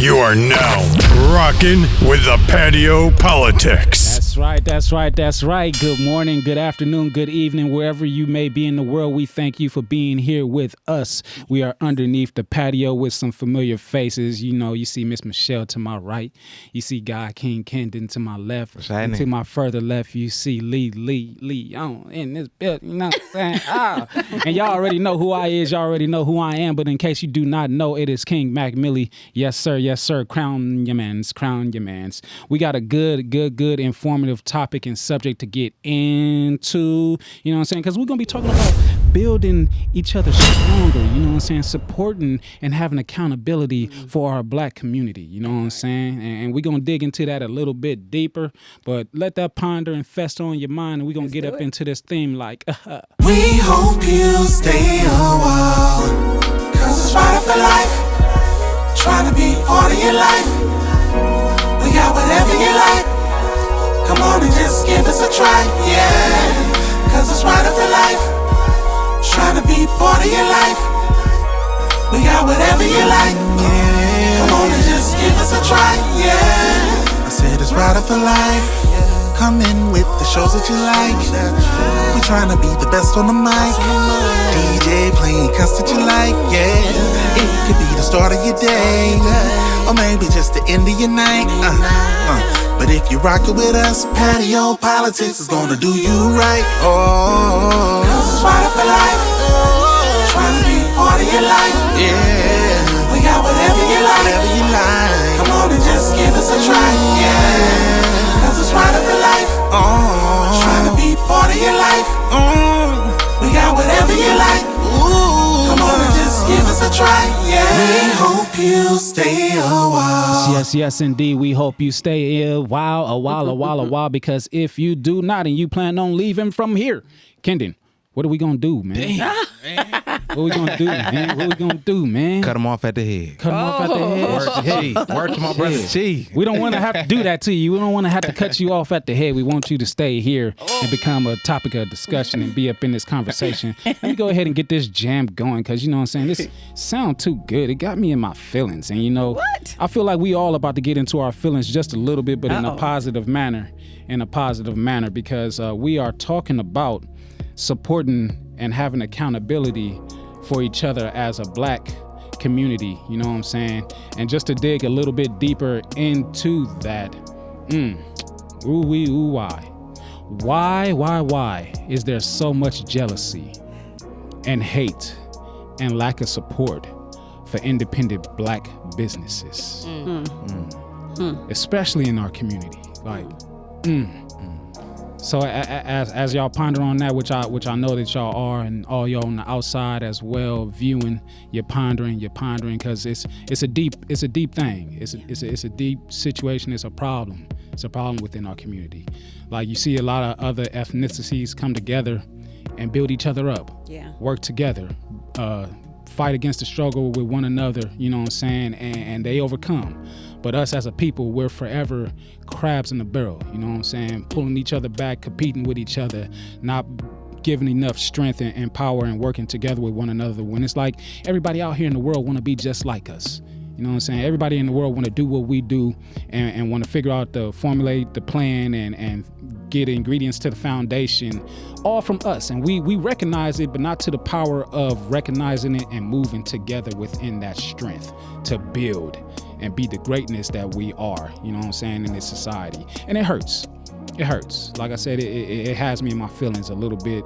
You are now rocking with the Patio PolitiCz. That's right. Good morning, good afternoon, good evening, wherever you may be in the world. We thank you for being here with us. We are underneath the patio with some familiar faces. You know, you see Miss Michelle to my right. You see Guy King KenDon to my left. And to my further left, you see Lee on in this building. You know what I'm saying? And y'all already know who I is. Y'all already know who I am. But in case you do not know, it is King Mac Millie. Yes, sir. Crown your mans. We got a good, informative topic and subject to get into, you know what I'm saying? Because we're going to be talking about building each other stronger, you know what I'm saying? Supporting and having accountability for our black community, you know what I'm saying? And we're going to dig into that a little bit deeper, but let that ponder and fester on your mind, and we're going to get up into this theme like, We hope you stay a while, cause it's right for life. Trying to be part of your life. We got whatever you like. Come on and just give us a try, yeah. Cause it's right for life. Trying to be part of your life. We got whatever you like, yeah. Come on and just give us a try, yeah. I said it's right for life. Come in with the shows that you like. We trying to be the best on the mic. DJ playing cuts that you like, yeah. It could be the start of your day, or maybe just the end of your night. But if you rock it with us, Patio PolitiCz is gonna do you right. Oh, cause it's right for life. Trying to be part of your life, yeah. We got whatever you like. Come on and just give us a try, yeah. Cause it's right for life. Oh, trying to be part of your life. We got whatever you like. Come on and just give us a try, yeah. We hope you stay a while. Yes, indeed. We hope you stay a while, because if you do not and you plan on leaving from here, KenDon, what are we gonna do, man? What we gonna do, man? Cut him off at the head. Work to my brother. We don't want to have to do that to you. We don't want to have to cut you off at the head. We want you to stay here and become a topic of discussion and be up in this conversation. Let me go ahead and get this jam going, because you know what I'm saying? This sound too good. It got me in my feelings. And you know, what? I feel like we all about to get into our feelings just a little bit, but in a positive manner. Because we are talking about supporting and having accountability for each other as a black community, you know what I'm saying? And just to dig a little bit deeper into that, why is there so much jealousy and hate and lack of support for independent black businesses, especially in our community? So as y'all ponder on that, which I know that y'all are, and all y'all on the outside as well, viewing, you're pondering, because it's a deep thing. It's a deep situation. It's a problem. It's a problem within our community. Like, you see a lot of other ethnicities come together and build each other up. Yeah. Work together. Fight against the struggle with one another. You know what I'm saying? And they overcome. But us as a people, we're forever crabs in the barrel, you know what I'm saying? Pulling each other back, competing with each other, not giving enough strength and power and working together with one another. When it's like everybody out here in the world want to be just like us. You know what I'm saying? Everybody in the world want to do what we do and want to figure out formulate the plan and get ingredients to the foundation, all from us. And we recognize it, but not to the power of recognizing it and moving together within that strength to build and be the greatness that we are, you know what I'm saying, in this society. And it hurts. It hurts. Like I said, it has me in my feelings a little bit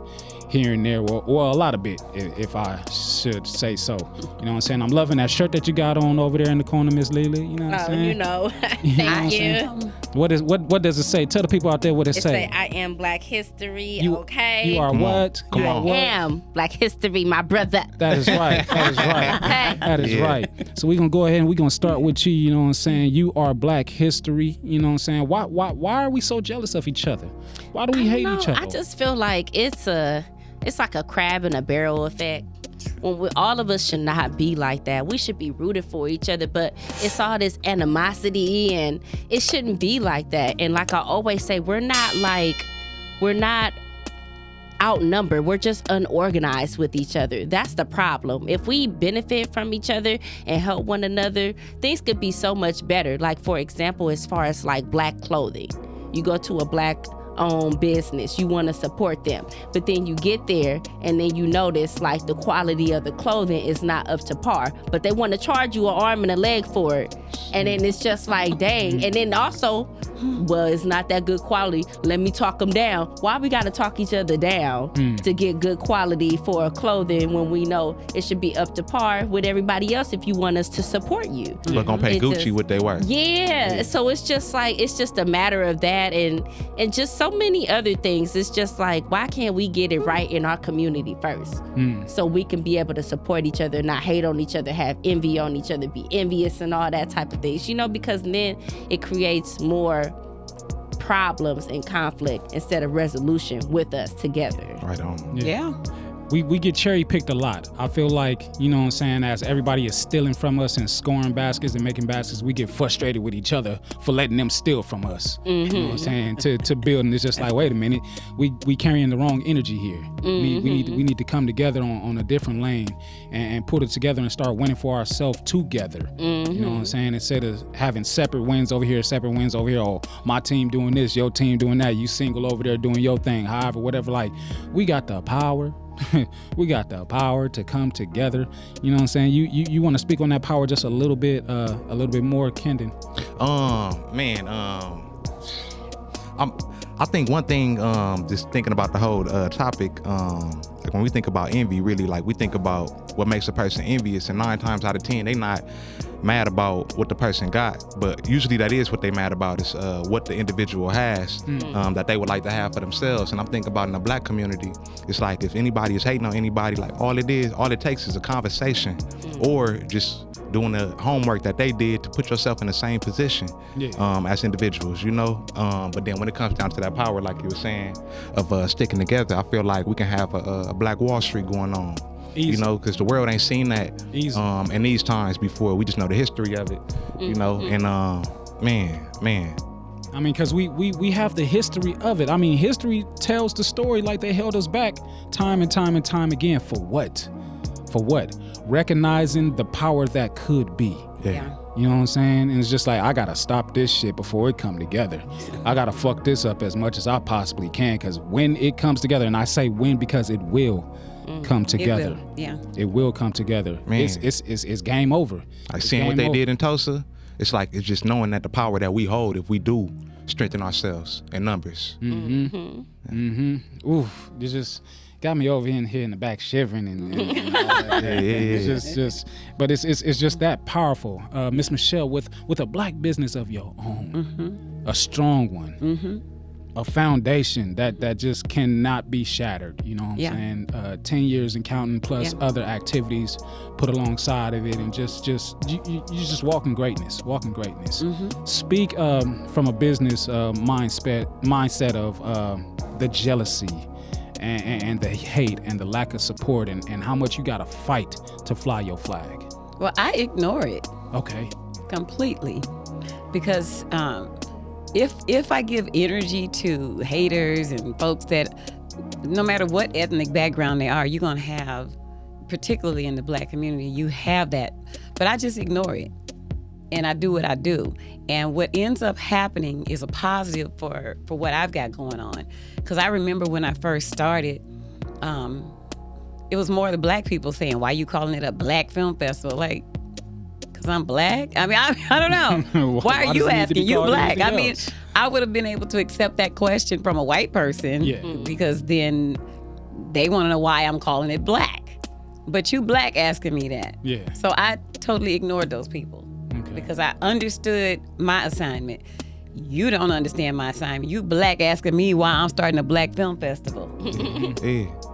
here and there, or a lot of bit, if I should say so. You know what I'm saying? I'm loving that shirt that you got on over there in the corner, Miss Lele. You know what I'm saying? You know. Thank you. What does it say? Tell the people out there what it say. I am Black History, okay? You are what? I am Black History, my brother. That is right. That is right. So we're going to go ahead and we're going to start with you, you know what I'm saying? You are Black History, you know what I'm saying? Why are we so jealous of each other? Why do we hate each other? I just feel like it's like a crab in a barrel effect. When all of us should not be like that. We should be rooted for each other, but it's all this animosity, and it shouldn't be like that. And like I always say, we're not outnumbered. We're just unorganized with each other. That's the problem. If we benefit from each other and help one another, things could be so much better. Like, for example, as far as like black clothing, you go to a black owned business, you want to support them, but then you get there and then you notice like the quality of the clothing is not up to par, but they want to charge you an arm and a leg for it, and then it's just like, dang. And then also, well, it's not that good quality, let me talk them down. Why we gotta talk each other down to get good quality for clothing when we know it should be up to par with everybody else if you want us to support you? We're gonna pay Gucci what they worth. Yeah, so it's just like, it's just a matter of that, and just so many other things. It's just like, why can't we get it right in our community first, so we can be able to support each other, not hate on each other, have envy on each other, be envious and all that type of things, because then it creates more problems and conflict instead of resolution with us together. Right on. Yeah. We get cherry picked a lot. I feel like, as everybody is stealing from us and scoring baskets and making baskets, we get frustrated with each other for letting them steal from us. You know what I'm saying? To build, and it's just like, wait a minute, we carrying the wrong energy here. We need to come together on a different lane and put it together and start winning for ourselves together. You know what I'm saying? Instead of having separate wins over here, separate wins over here. Oh, my team doing this, your team doing that, you single over there doing your thing. However, whatever. Like, we got the power. We got the power to come together. You know what I'm saying? You want to speak on that power just a little bit more, KenDon? I think one thing, just thinking about the whole topic, like when we think about envy, really, like we think about what makes a person envious, and 9 times out of 10, they not mad about what the person got, but usually that is what they mad about, is what the individual has that they would like to have for themselves. And I'm thinking about in the black community, it's like if anybody is hating on anybody, like all it takes is a conversation or just doing the homework that they did to put yourself in the same position as individuals, but then when it comes down to that power, like you were saying, of sticking together, I feel like we can have a Black Wall Street going on. Easy. Because the world ain't seen that in these times before. We just know the history of it, and man. I mean, because we have the history of it. I mean, history tells the story like they held us back time and time and time again. For what? For what? Recognizing the power that could be. Yeah. You know what I'm saying? And it's just like, I gotta stop this shit before it come together. I gotta fuck this up as much as I possibly can, because when it comes together, and I say when because it will come together. It will. Yeah. It will come together. Man. It's game over. Like seeing what they did in Tulsa, it's like, it's just knowing that the power that we hold, if we do strengthen ourselves in numbers. Oof, this just got me over here in the back shivering and all that. It's just, but it's just that powerful. Miss Michelle, with a black business of your own, a strong one, a foundation that just cannot be shattered. You know what I'm saying? 10 years and counting plus other activities put alongside of it, and just you just walking greatness. Speak from a business mindset of the jealousy and the hate and the lack of support and how much you gotta fight to fly your flag. Well, I ignore it. Okay. Completely. Because if I give energy to haters and folks that, no matter what ethnic background they are, you're gonna have, particularly in the black community, you have that. But I just ignore it. And I do what I do. And what ends up happening is a positive for what I've got going on. Because I remember when I first started, it was more the black people saying, why you calling it a black film festival? Like, because I'm black? I mean, I don't know. Why are you asking? You black? I mean, I would have been able to accept that question from a white person because then they want to know why I'm calling it black. But you black asking me that. Yeah. So I totally ignored those people. Because I understood my assignment. You don't understand my assignment. You black asking me why I'm starting a black film festival.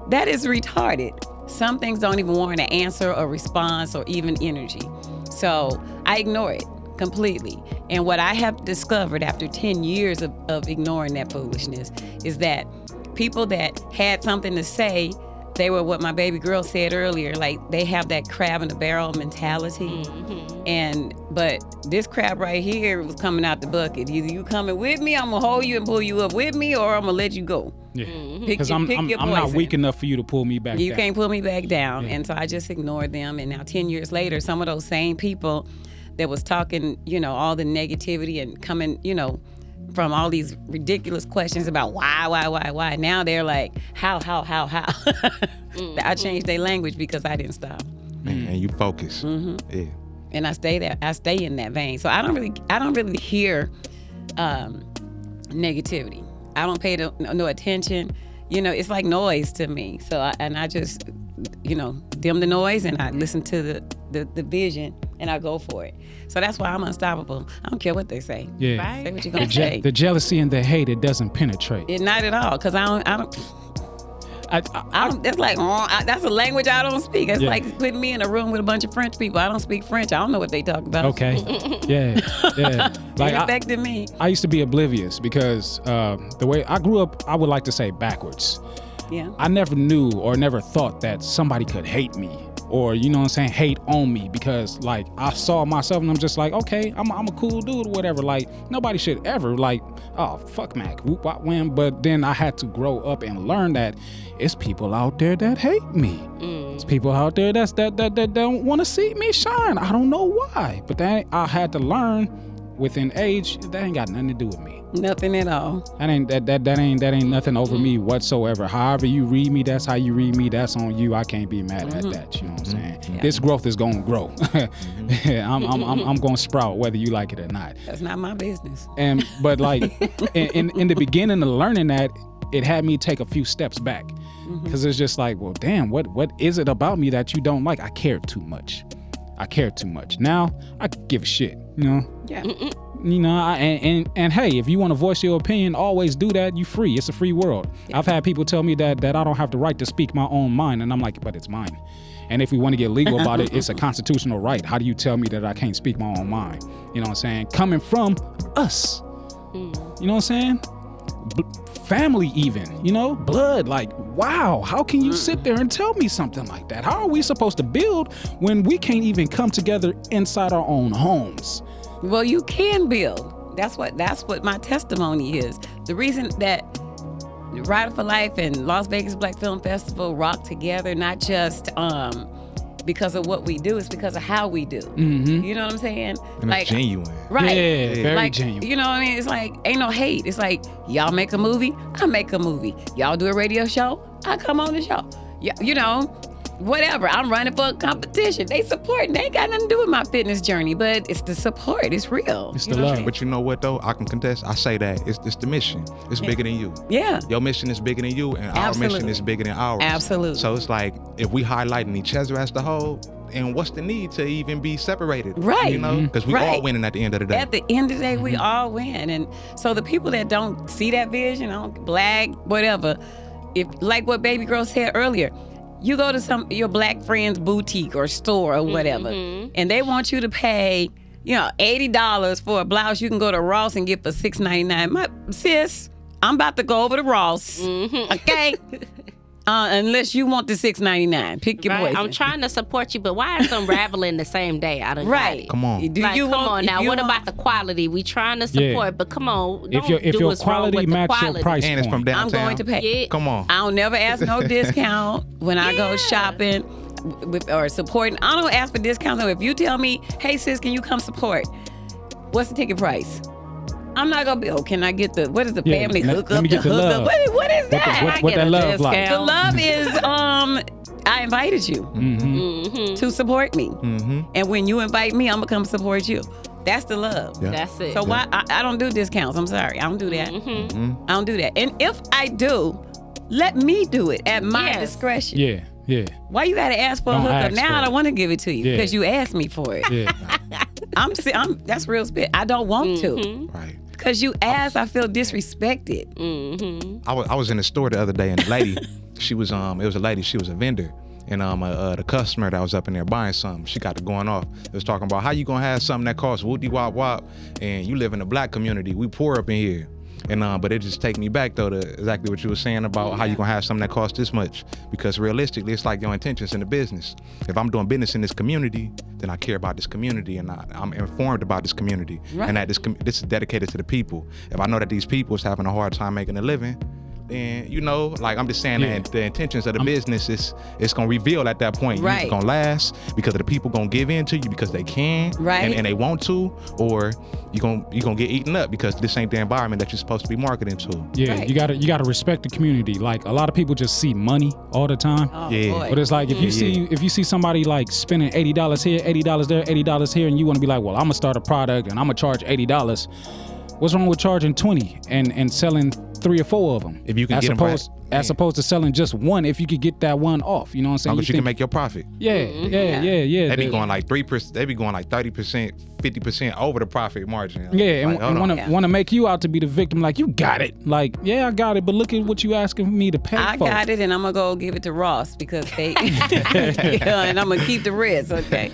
That is retarded. Some things don't even warrant an answer or response or even energy. So I ignore it completely. And what I have discovered after 10 years of ignoring that foolishness is that people that had something to say they were what my baby girl said earlier. Like, they have that crab in the barrel mentality. But this crab right here was coming out the bucket. Either you coming with me, I'm gonna hold you and pull you up with me, or I'm gonna let you go. Yeah, Pick because your I'm poison. not weak enough for you to pull me back. You down. can't pull me back down. Yeah. And so I just ignored them. And now 10 years later, some of those same people that was talking, all the negativity and coming, from all these ridiculous questions about why. Now they're like, how? I changed their language because I didn't stop. And you focus. Yeah. And I stay there. I stay in that vein. So I don't really hear negativity. I don't pay no attention. It's like noise to me. So I just, dim the noise and I listen to the vision and I go for it. So that's why I'm unstoppable. I don't care what they say. Yeah. Right. Say what you're gonna say. The jealousy and the hate, it doesn't penetrate. Not at all, because I don't. That's like that's a language I don't speak. It's like putting me in a room with a bunch of French people. I don't speak French. I don't know what they talk about. Okay. Yeah. Like It affected me. I used to be oblivious because the way I grew up, I would like to say backwards. Yeah. I never knew or never thought that somebody could hate me or, hate on me because, like, I saw myself and I'm just like, okay, I'm a cool dude or whatever. Like, nobody should ever, like, oh, fuck Mac, whoop, wop, wham. But then I had to grow up and learn that it's people out there that hate me. It's people out there that don't want to see me shine. I don't know why. But then I had to learn within age, that ain't got nothing to do with me. Nothing at all. That ain't nothing over me whatsoever. However you read me, that's how you read me. That's on you. I can't be mad at that. You know what I'm saying? Yeah. This growth is gonna grow. I'm gonna sprout whether you like it or not. That's not my business. But like in the beginning of learning that, it had me take a few steps back because it's just like, well, damn, what is it about me that you don't like? I cared too much. Now I give a shit. Yeah. And hey, if you want to voice your opinion, always do that. You free. It's a free world. Yeah. I've had people tell me that I don't have the right to speak my own mind, and I'm like, but it's mine. And if we want to get legal about it, it's a constitutional right. How do you tell me that I can't speak my own mind? You know what I'm saying? Coming from us. You know what I'm saying? Family even, blood. Like, wow, how can you sit there and tell me something like that? How are we supposed to build when we can't even come together inside our own homes? Well, you can build. That's what my testimony is. The reason that Rider for Life and Las Vegas Black Film Festival rock together, not just because of what we do, it's because of how we do. You know what I'm saying? And like, it's genuine. Right. Yeah, very like, genuine. You know what I mean? It's like, ain't no hate. It's like, y'all make a movie, I make a movie. Y'all do a radio show, I come on the show. Whatever. I'm running for a competition. They support. They ain't got nothing to do with my fitness journey, but it's the support. It's real. It's You the know what love. I'm But you know what though? I can contest. I say that it's the mission. It's bigger than you. saying? Yeah. Your mission is bigger than you, and our Absolutely. mission is bigger than ours. Absolutely. So it's like if we highlighting each other as the whole, and what's the need to even be separated? Right. Because we all Right. winning at the end of the day. At the end of the day, we all win. And so the people that don't see that vision, black, whatever, if like what Baby Girl said earlier, you go to your black friend's boutique or store or whatever, and they want you to pay, $80 for a blouse you can go to Ross and get for $6.99. My sis, I'm about to go over to Ross, okay? Unless you want the $6.99, pick your poison. I'm trying to support you, but why is unraveling the same day? I don't Right. get it. Come on. Come on now. What about the quality? We trying to support, but come on. If your quality match your price And it's from point. downtown. I'm going to pay. Yeah. Come on. I don't never ask no discount when I go shopping or supporting. I don't ask for discounts. So if you tell me, hey sis, can you come support? What's the ticket price? I'm not gonna be. Oh, can I get what is the Yeah, family let hookup? me get the love. What is that? What that love like? The love is I invited you to support me, and when you invite me, I'm gonna come support you. That's the love. Yeah. That's it. So why I don't do discounts? I'm sorry, I don't do that. I don't do that. And if I do, let me do it at my discretion. Yeah. Why you gotta ask for Don't a hookup? ask Now for I it. don't want to give it to you Yeah. because you asked me for it. Yeah. That's real spit. I don't want to Right. because you asked. I feel disrespected. I was in the store the other day, and the lady, she was it was a lady. She was a vendor, and the customer that was up in there buying something, she got to going off. It was talking about how you gonna have something that costs woody wop wop, and you live in the black community. We poor up in here. And but it just take me back though to exactly what you were saying about how you gonna have something that costs this much, because realistically it's like your intentions in the business. If I'm doing business in this community, then I care about this community and I'm informed about this community, and that this is dedicated to the people. If I know that these people is having a hard time making a living, then like I'm just saying that the intentions of the business it's gonna reveal at that point. Right. It's gonna last because of the people gonna give in to you because they can, right, and they want to, or you gonna get eaten up because this ain't the environment that you're supposed to be marketing to. Yeah, right. you gotta respect the community. Like a lot of people just see money all the time. Oh, Yeah. boy. But it's like if you see somebody like spending $80 here, $80 there, $80 here, and you want to be like, well, I'm gonna start a product and I'm gonna charge $80. What's wrong with charging 20 and selling 3 or 4 of them? If you can get them as opposed to selling just one, if you could get that one off, you know what I'm saying? Because you can make your profit. Yeah. They be going like 3%. They be going like 30%, 50% over the profit margin. Yeah, Like, and want to make you out to be the victim. Like, you got it. Like, yeah, I got it, but look at what you asking me to pay I for. got it, and I'm gonna go give it to Ross because they, and I'm gonna keep the rest. Okay,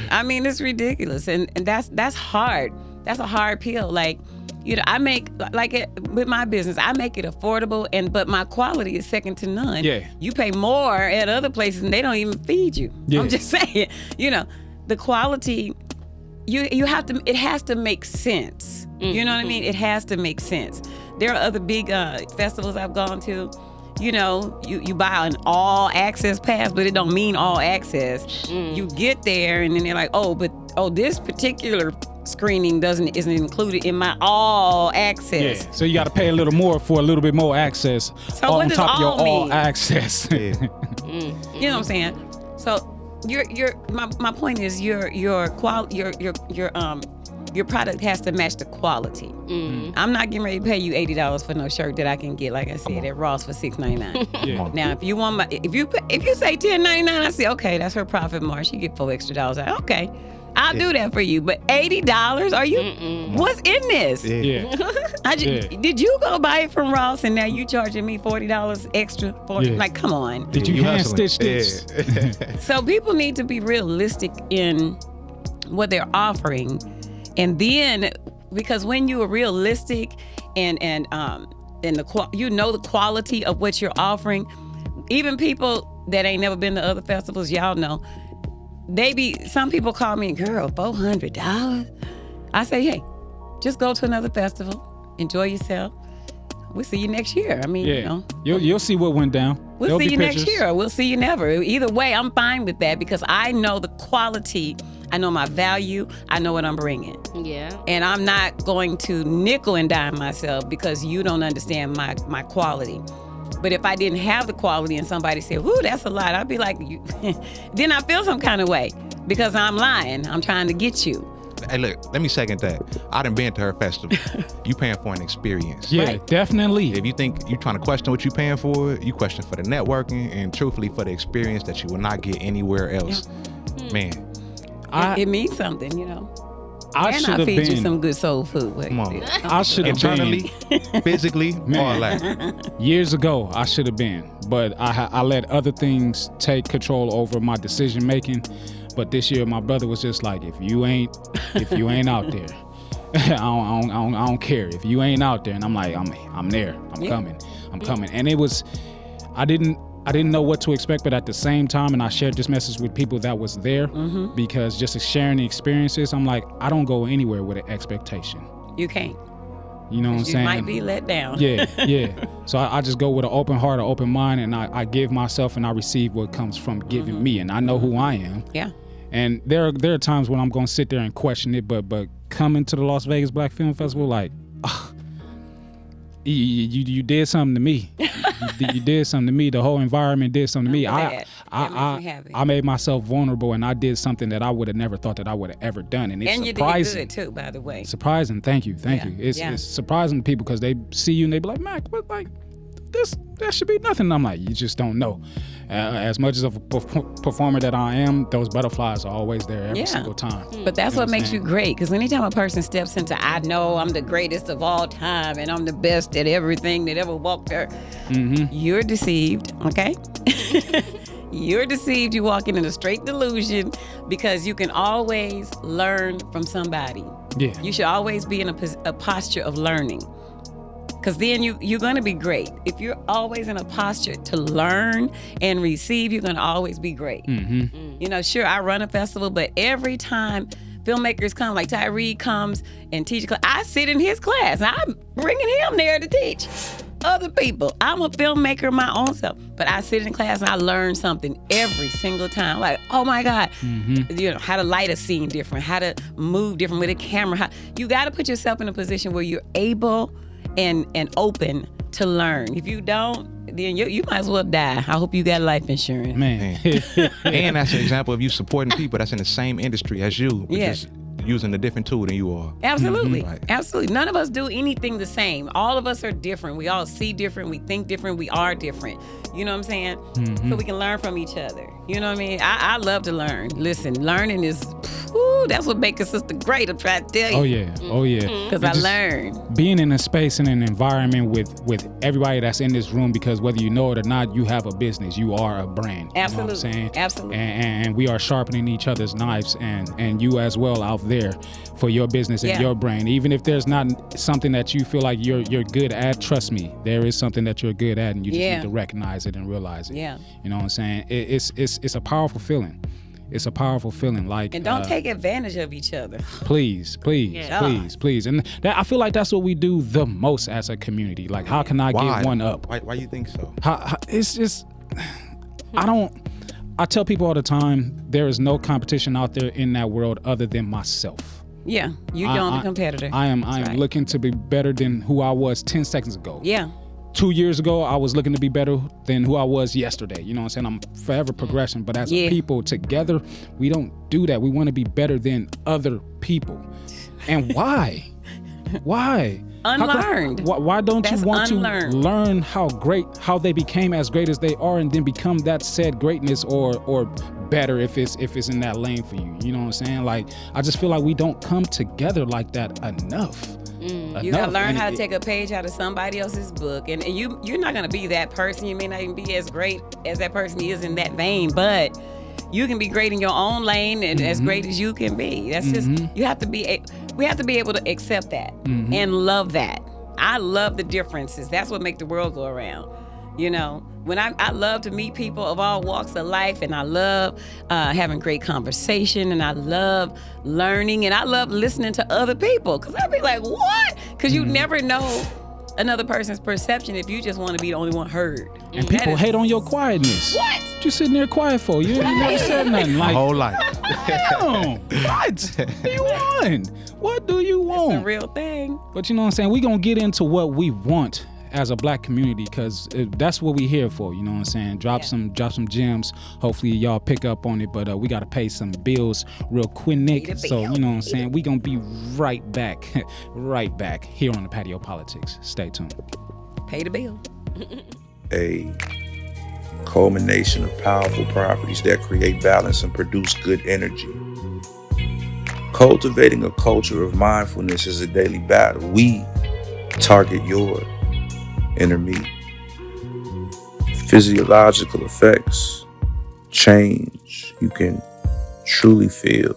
I mean it's ridiculous, and that's hard. That's a hard pill. Like, I make with my business, I make it affordable, but my quality is second to none. Yeah, you pay more at other places, and they don't even feed you. Yeah. I'm just saying, the quality. You have to. It has to make sense. You know what I mean? It has to make sense. There are other big festivals I've gone to. You buy an all access pass, but it don't mean all access. You get there, and then they're like, this particular screening isn't included in my all access. Yeah. So you got to pay a little more for a little bit more access So what on does top of your all all mean? access. You know what I'm saying? So my point is your product has to match the quality. I'm not getting ready to pay you $80 for no shirt that I can get, like I said, at Ross for $6.99. Yeah. Now, if you want if you say $10.99, I say okay, that's her profit margin. She get $4 extra. Okay, I'll do that for you. But $80? Are you? What's in this? Yeah. Did you go buy it from Ross and now you charging me $40 extra for it? Like, come on. Did you hand hustling. stitch this? So people need to be realistic in what they're offering, and then because when you are realistic and the quality of what you're offering, even people that ain't never been to other festivals, y'all know, some people call me, girl, $400. I say, hey, just go to another festival, enjoy yourself. We'll see you next year. I mean, you'll see what went down. We'll There'll see be you pictures. next year, or we'll see you never. Either way, I'm fine with that because I know the quality. I know my value. I know what I'm bringing. Yeah. And I'm not going to nickel and dime myself because you don't understand my quality. But if I didn't have the quality and somebody said, "Whoo, that's a lot," I'd be like, then I feel some kind of way because I'm lying. I'm trying to get you. Hey, look, let me second that. I done been to her festival. You paying for an experience. Yeah, Right. definitely. If you think you trying to question what you paying for, you question for the networking and truthfully for the experience that you will not get anywhere else. Man, It means something, I and should I have feed you been. some good soul food. come on. I should have been. Internally, physically, all that. Years ago, I should have been, but I let other things take control over my decision making. But this year, my brother was just like, if you ain't out there, I don't care. If you ain't out there, and I'm like, I'm there. I'm coming. And it was, I didn't know what to expect, but at the same time, and I shared this message with people that was there because just sharing the experiences, I'm like, I don't go anywhere with an expectation. You can't. You know what I'm saying? You might be let down. Yeah. So I just go with an open heart, an open mind, and I give myself and I receive what comes from giving me, and I know who I am. Yeah. And there are times when I'm gonna sit there and question it, but coming to the Las Vegas Black Film Festival, like, you did something to me. You did something to me. The whole environment did something to me. I made myself vulnerable, and I did something that I would have never thought that I would have ever done. And it's And you surprising. did good too, by the way. Surprising. Thank you. It's surprising to people because they see you and they be like, Mac, what, like this? That should be nothing. And I'm like, you just don't know. As much as of a performer that I am, those butterflies are always there every single time. But that's what makes you great. Because anytime a person steps into, I know I'm the greatest of all time and I'm the best at everything that ever walked there, you're deceived, okay? You're deceived. You're walking in a straight delusion because you can always learn from somebody. Yeah. You should always be in a posture of learning. Because then you're going to be great. If you're always in a posture to learn and receive, you're going to always be great. You know, sure, I run a festival, but every time filmmakers come, like Tyree comes and teaches class, I sit in his class. I'm bringing him there to teach other people. I'm a filmmaker my own self, but I sit in class and I learn something every single time. Like, oh my God, you know, how to light a scene different, how to move different with a camera. You got to put yourself in a position where you're able and open to learn. If you don't, then you might as well die. I hope you got life insurance. Man. And that's an example of you supporting people that's in the same industry as you, but Yes. just using a different tool than you are. Absolutely. Right. Absolutely. None of us do anything the same. All of us are different. We all see different. We think different. We are different. You know what I'm saying? So we can learn from each other. You know what I mean? I love to learn. Listen, learning is, that's what makes a sister great, I'm trying to tell you. Oh yeah. Because I learn. Being in a space and an environment with everybody that's in this room, because whether you know it or not, you have a business. You are a brand. Absolutely. You know what I'm saying? Absolutely. And we are sharpening each other's knives, and you as well out there for your business and your brand. Even if there's not something that you feel like you're good at, trust me, there is something that you're good at, and you just need to recognize it and realize it. Yeah. You know what I'm saying? It's a powerful feeling. It's a powerful feeling. Like, And don't take advantage of each other. please. And I feel like that's what we do the most as a community. Like, how can I Why? get one up? Why you think so? It's just, I tell people all the time, there is no competition out there in that world other than myself. Yeah. You don't the competitor. I am right. looking to be better than who I was 10 seconds ago. Yeah. 2 years ago, I was looking to be better than who I was yesterday. You know what I'm saying? I'm forever progressing. But as a people together, we don't do that. We want to be better than other people. And why? Why? Unlearned. Why don't That's you want unlearned. to learn how they became as great as they are, and then become that said greatness or better if it's in that lane for you? You know what I'm saying? Like, I just feel like we don't come together like that enough. You gotta learn how to take a page out of somebody else's book, and you're not gonna be that person. You may not even be as great as that person is in that vein, but you can be great in your own lane and as great as you can be. That's just we have to be able to accept that and love that. I love the differences. That's what makes the world go around. You know, when I love to meet people of all walks of life, and I love having great conversation, and I love learning, and I love listening to other people, because I'd be like, what? Because you never know another person's perception if you just want to be the only one heard. And people hate on your quietness. What? What you sitting there quiet for? You never said nothing. My Like, whole life. damn, what do you want? What do you want? It's a real thing. But you know what I'm saying? We're going to get into what we want as a black community, because that's what we here for. You know what I'm saying? Drop some gems. Hopefully y'all pick up on it. But we got to pay some bills real quick. So, you know what I'm saying? We going to be right back here on the Patio PolitiCz. Stay tuned. Pay the bill. A culmination of powerful properties that create balance and produce good energy. Cultivating a culture of mindfulness is a daily battle. We target your inner me. Physiological effects, change you can truly feel.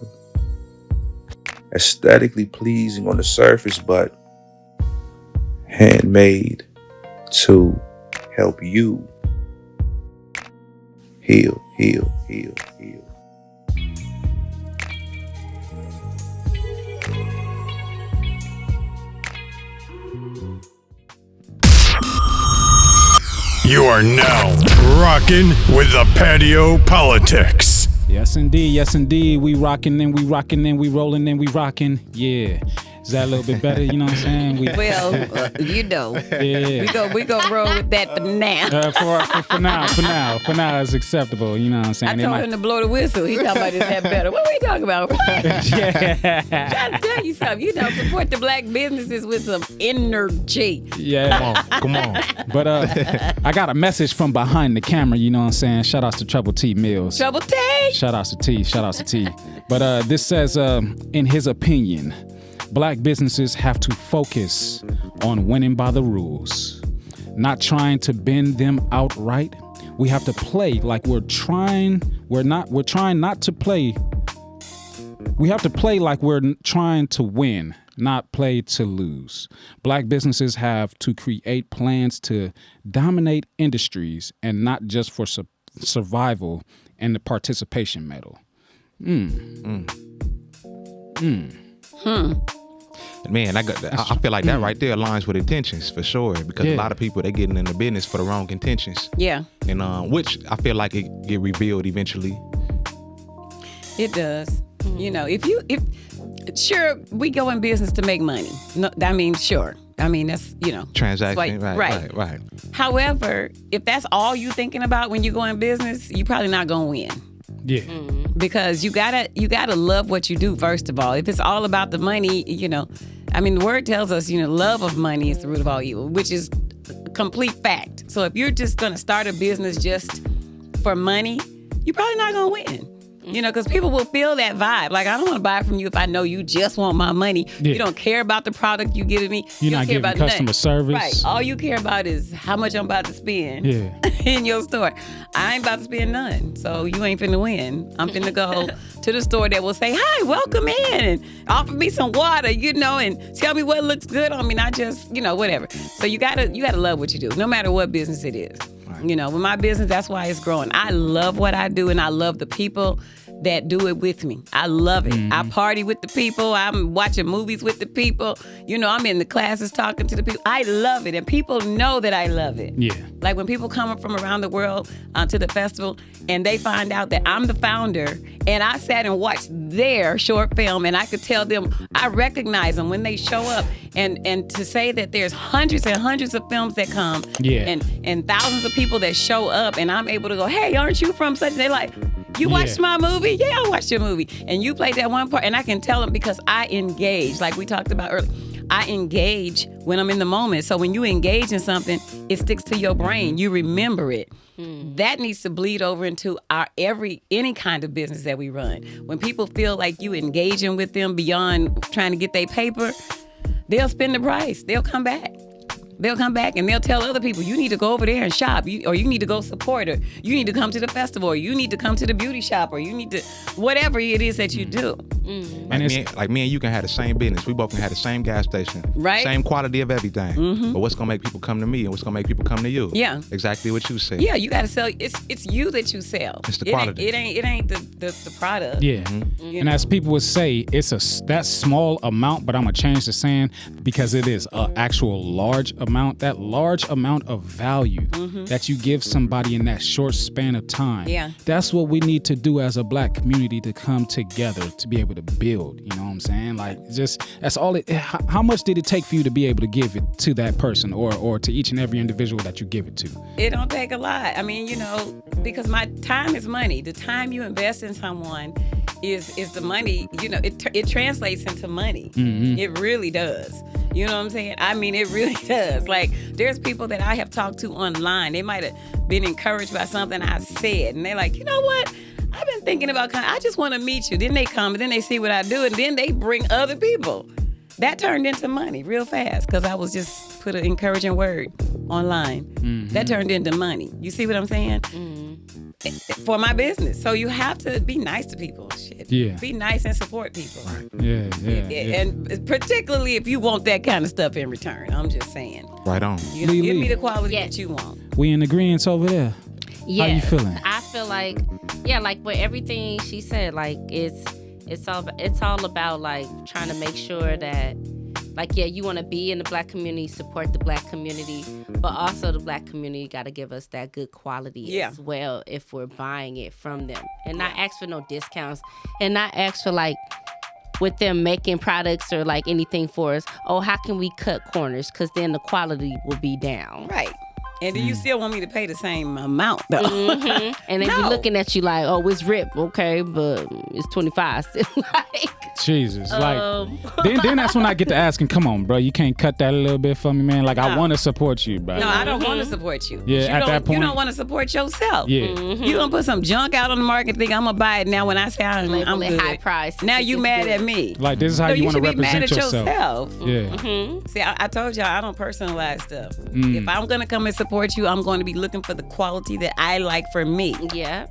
Aesthetically pleasing on the surface, but handmade to help you heal. You are now rocking with the Patio PolitiCz. Yes, indeed. We rocking and we rolling and we rocking. Yeah. Is that a little bit better? You know what I'm saying? Well, Yeah. we go roll with that for now. For now, it's acceptable. You know what I'm saying? I told him to blow the whistle. He talking about is that better? What are we talking about? Yeah. Trying to tell you something. You know, support the black businesses with some energy. Yeah. Come on. But I got a message from behind the camera. You know what I'm saying? Shout outs to Trouble T Mills. Trouble T. Shout outs to T. But this says, in his opinion, black businesses have to focus on winning by the rules, not trying to bend them outright. We have to play like we're trying not to play We have to play like we're trying to win, not play to lose. Black businesses have to create plans to dominate industries and not just for survival and the participation medal. Man, I feel like that right there aligns with intentions for sure, because a lot of people, they getting in the business for the wrong intentions. Yeah. And which I feel like it get revealed eventually. It does. You know, if sure, we go in business to make money. No, I mean, sure. I mean, that's, Transaction, like, right. However, if that's all you thinking about when you go in business, you're probably not gonna win. Yeah. Because you gotta love what you do, first of all. If it's all about the money, I mean, the word tells us, love of money is the root of all evil, which is a complete fact. So if you're just gonna start a business just for money, you're probably not gonna win. Because people will feel that vibe. Like, I don't want to buy from you if I know you just want my money. Yeah. You don't care about the product you giving me. You're you not don't care giving about customer nothing. service. Right. All you care about is how much I'm about to spend in your store. I ain't about to spend none. So you ain't finna win. I'm finna go to the store that will say, hi, welcome in, and offer me some water, and tell me what looks good on me, not just, whatever. So you gotta love what you do, no matter what business it is. Right. With my business, that's why it's growing. I love what I do, and I love the people that do it with me. I love it. I party with the people. I'm watching movies with the people. I'm in the classes talking to the people. I love it, and people know that I love it. Yeah. Like when people come from around the world to the festival, and they find out that I'm the founder, and I sat and watched their short film, and I could tell them, I recognize them when they show up, and to say that there's hundreds and hundreds of films that come, and thousands of people that show up, and I'm able to go, hey, aren't you from such? And they're like, you watched my movie? Yeah, I watched your movie. And you played that one part. And I can tell them because I engage, like we talked about earlier. I engage when I'm in the moment. So when you engage in something, it sticks to your brain. You remember it. That needs to bleed over into any kind of business that we run. When people feel like you engaging with them beyond trying to get their paper, they'll spend the price. They'll come back. They'll come back and they'll tell other people, you need to go over there and shop, or you need to go support her. You need to come to the festival, or you need to come to the beauty shop, or you need to, whatever it is that you do. Like me and you can have the same business. We both can have the same gas station. Right. Same quality of everything. But what's going to make people come to me and what's going to make people come to you? Yeah. Exactly what you said. Yeah, you got to sell. It's you that you sell. It's the quality. It ain't the product. Yeah. And as people would say, it's that small amount, but I'm going to change the saying because it is an actual large amount. That large amount of value that you give somebody in that short span of time. Yeah. That's what we need to do as a Black community to come together to be able to build. You know what I'm saying? Like, that's all it. How much did it take for you to be able to give it to that person or to each and every individual that you give it to? It don't take a lot. I mean, because my time is money. The time you invest in someone is the money. It translates into money. It really does. You know what I'm saying? I mean, it really does. Like, there's people that I have talked to online. They might have been encouraged by something I said, and they're like, you know what? I've been thinking about I just want to meet you. Then they come, and then they see what I do, and then they bring other people. That turned into money real fast because I was just put an encouraging word online. That turned into money. You see what I'm saying? For my business. So you have to be nice to people. Shit. Yeah. Be nice and support people. Right. Yeah. And particularly if you want that kind of stuff in return. I'm just saying. Right on. Give me the quality that you want. We in agreement over there. Yeah. How you feeling? I feel like, like with everything she said, like it's all about like trying to make sure that, like, you want to be in the Black community, support the Black community, but also the Black community got to give us that good quality as well if we're buying it from them, and not ask for no discounts, and not ask for like with them making products or like anything for us. Oh, how can we cut corners? Because then the quality will be down. Right. And do you still want me to pay the same amount though? And they be looking at you like, oh, it's ripped, okay, but it's 25. Like, Jesus, like then that's when I get to asking, come on, bro, you can't cut that a little bit for me, man. Like, I want to support you, bro. No, I don't want to support you. Yeah, at that point, you don't want to support yourself. Yeah, you gonna put some junk out on the market, and think I'm gonna buy it now when I say I'm good. High price. Now you mad at me? Like, this is how you want to represent yourself. Yeah. See, I told y'all I don't personalize stuff. If I'm gonna come and support you, I'm going to be looking for the quality that I like for me. Yeah.